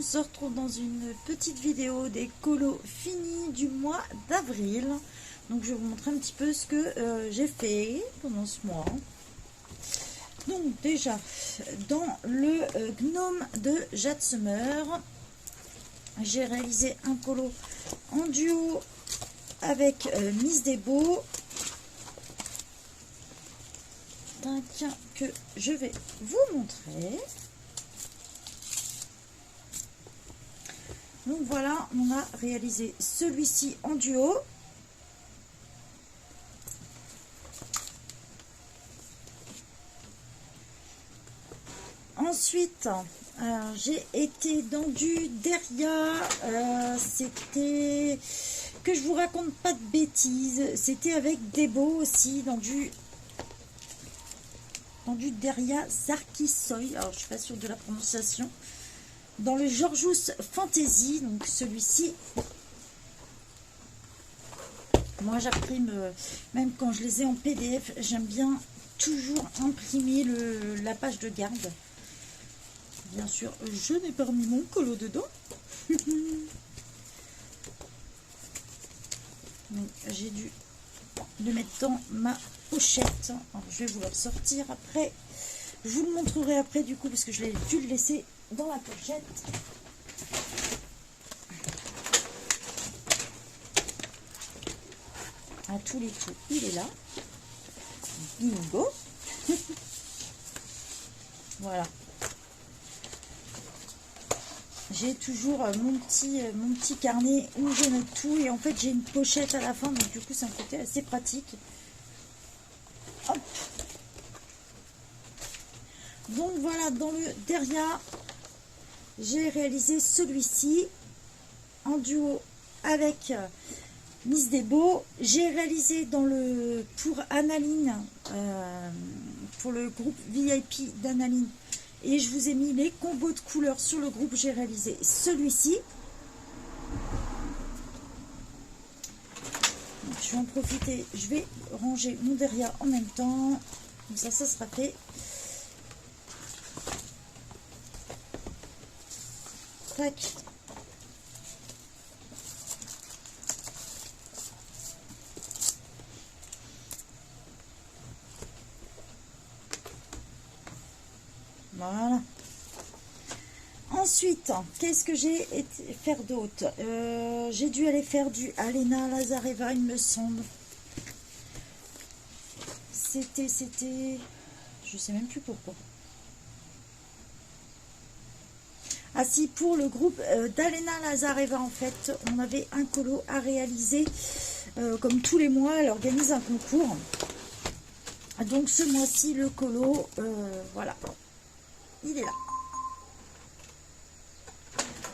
se retrouve dans une petite vidéo des colos finis du mois d'avril. Donc je vais vous montrer un petit peu ce que j'ai fait pendant ce mois. Donc déjà, dans le gnome de Jade Summer, j'ai réalisé un colo en duo avec Miss Debo. Que je vais vous montrer. Donc voilà, on a réalisé celui-ci en duo. Ensuite, j'ai été dans du Deria. C'était, que je vous raconte pas de bêtises, c'était avec Debo aussi, dans du Deria Sarkisoy. Alors je suis pas sûre de la prononciation. Dans le Georgius Fantasy, donc celui-ci, moi j'imprime, même quand je les ai en PDF, j'aime bien toujours imprimer la page de garde. Bien sûr, je n'ai pas remis mon colo dedans. J'ai dû le mettre dans ma pochette. Alors, je vais vous le ressortir après. Je vous le montrerai après du coup, parce que je l'ai dû le laisser dans la pochette. À tous les coups, il est là. Bingo. Voilà. J'ai toujours mon petit carnet où je note tout. Et en fait, j'ai une pochette à la fin. Donc du coup, c'est un côté assez pratique. Hop. Donc voilà, dans le Deria, j'ai réalisé celui-ci en duo avec Miss Debo. J'ai réalisé pour Analine, pour le groupe VIP d'Analine, et je vous ai mis les combos de couleurs sur le groupe. J'ai réalisé celui-ci. Je vais en profiter, je vais ranger mon Deria en même temps, comme ça sera fait. Tac. Voilà. Ensuite, qu'est-ce que j'ai été faire d'autre? J'ai dû aller faire du Alena Lazareva, il me semble. C'était, je sais même plus pourquoi. Ah si, pour le groupe d'Alena Lazareva, en fait, on avait un colo à réaliser. Comme tous les mois, elle organise un concours. Donc ce mois-ci, le colo, voilà, il est là.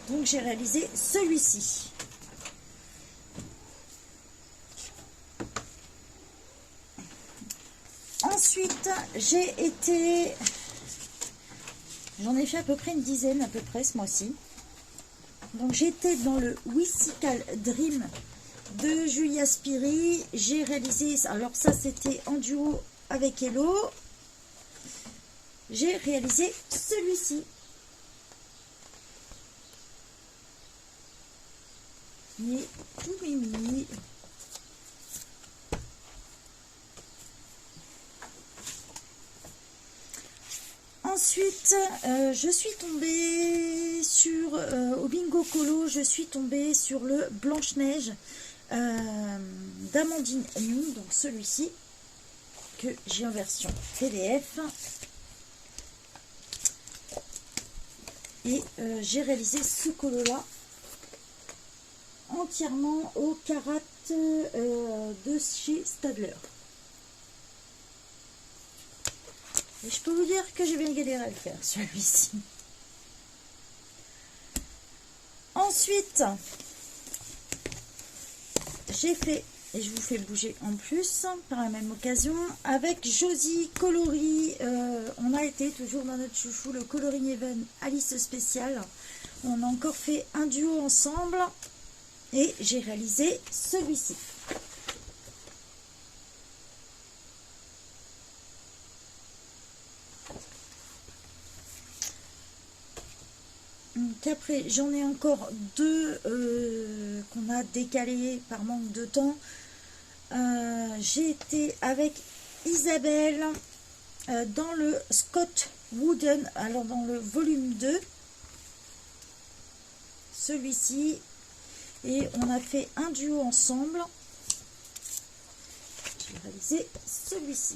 Donc j'ai réalisé celui-ci. Ensuite, j'en ai fait à peu près une dizaine à peu près ce mois-ci. Donc j'étais dans le Whimsical Dream de Julia Spiri. J'ai réalisé, alors ça c'était en duo avec Hello. J'ai réalisé celui-ci. Il est tout mimi. Ensuite, je suis tombée sur, au Bingo Colo, je suis tombée sur le Blanche-Neige d'Amandine Young, donc celui-ci, que j'ai en version PDF. Et j'ai réalisé ce colo-là entièrement au Karat de chez Stadler. Et je peux vous dire que j'ai bien galéré à le faire, celui-ci. Ensuite, j'ai fait, et je vous fais bouger en plus, par la même occasion, avec Josie Coloris. On a été toujours dans notre chouchou, le Coloring Even Alice Spécial. On a encore fait un duo ensemble. Et j'ai réalisé celui-ci. Donc après, j'en ai encore deux qu'on a décalés par manque de temps. J'ai été avec Isabelle dans le Scott Wooden, alors dans le volume 2, celui-ci, et on a fait un duo ensemble. J'ai réalisé celui-ci.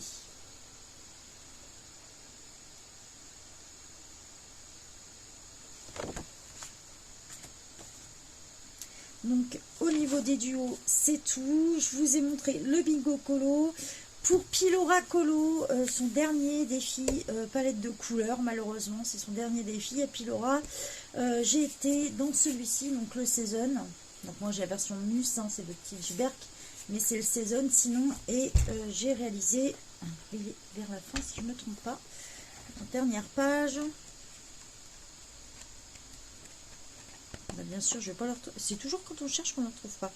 Donc au niveau des duos, c'est tout. Je vous ai montré le bingo colo. Pour Pilora Colo, son dernier défi palette de couleurs, malheureusement, c'est son dernier défi à Pilora. J'ai été dans celui-ci, donc le Season. Donc moi j'ai la version Mus, hein, c'est le petit Gberk, mais c'est le Season sinon. Et j'ai réalisé, il est vers la fin si je ne me trompe pas, en dernière page. Ben, bien sûr, je vais pas le retrouver. C'est toujours quand on cherche qu'on ne le retrouve pas.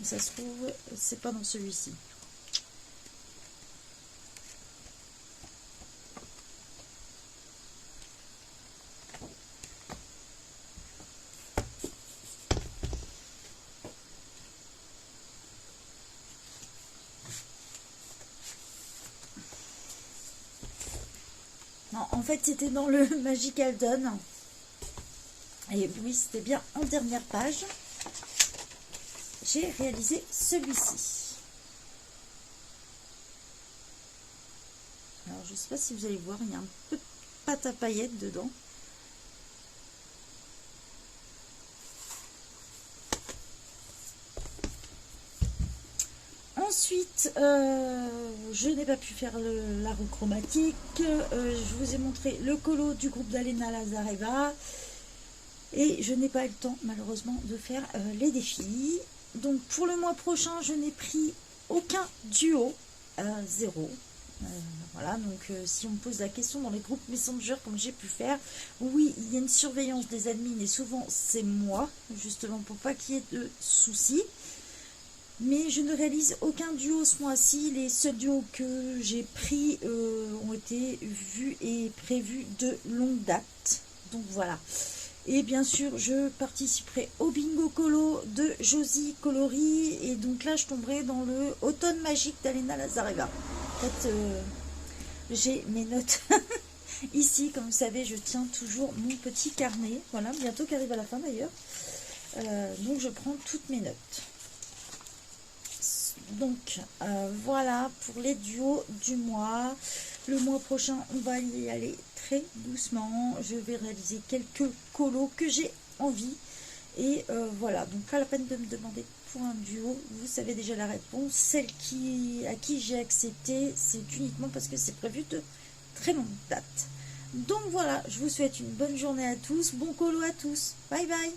Ça se trouve, c'est pas dans celui-ci. Non, en fait, c'était dans le Magical Dawn. Et oui, c'était bien en dernière page. J'ai réalisé celui-ci. Alors, je ne sais pas si vous allez voir, il y a un peu de pâte à paillettes dedans. Ensuite, je n'ai pas pu faire la roue chromatique. Je vous ai montré le colo du groupe d'Alena Lazareva. Et je n'ai pas eu le temps, malheureusement, de faire les défis. Donc, pour le mois prochain, je n'ai pris aucun duo, zéro. Voilà, donc si on me pose la question dans les groupes Messenger, comme j'ai pu faire, oui, il y a une surveillance des admins et souvent c'est moi, justement pour pas qu'il y ait de soucis. Mais je ne réalise aucun duo ce mois-ci. Les seuls duos que j'ai pris ont été vus et prévus de longue date. Donc voilà. Et bien sûr, je participerai au bingo colo de Josie Coloris. Et donc là, je tomberai dans le automne magique d'Alena Lazareva. En fait, j'ai mes notes ici. Comme vous savez, je tiens toujours mon petit carnet. Voilà, bientôt qui arrive à la fin d'ailleurs. Donc je prends toutes mes notes. Donc voilà pour les duos du mois. Le mois prochain, on va y aller très doucement. Je vais réaliser quelques colos que j'ai envie. Et voilà, donc pas la peine de me demander pour un duo. Vous savez déjà la réponse. Celle à qui j'ai accepté, c'est uniquement parce que c'est prévu de très longue date. Donc voilà, je vous souhaite une bonne journée à tous. Bon colo à tous. Bye bye.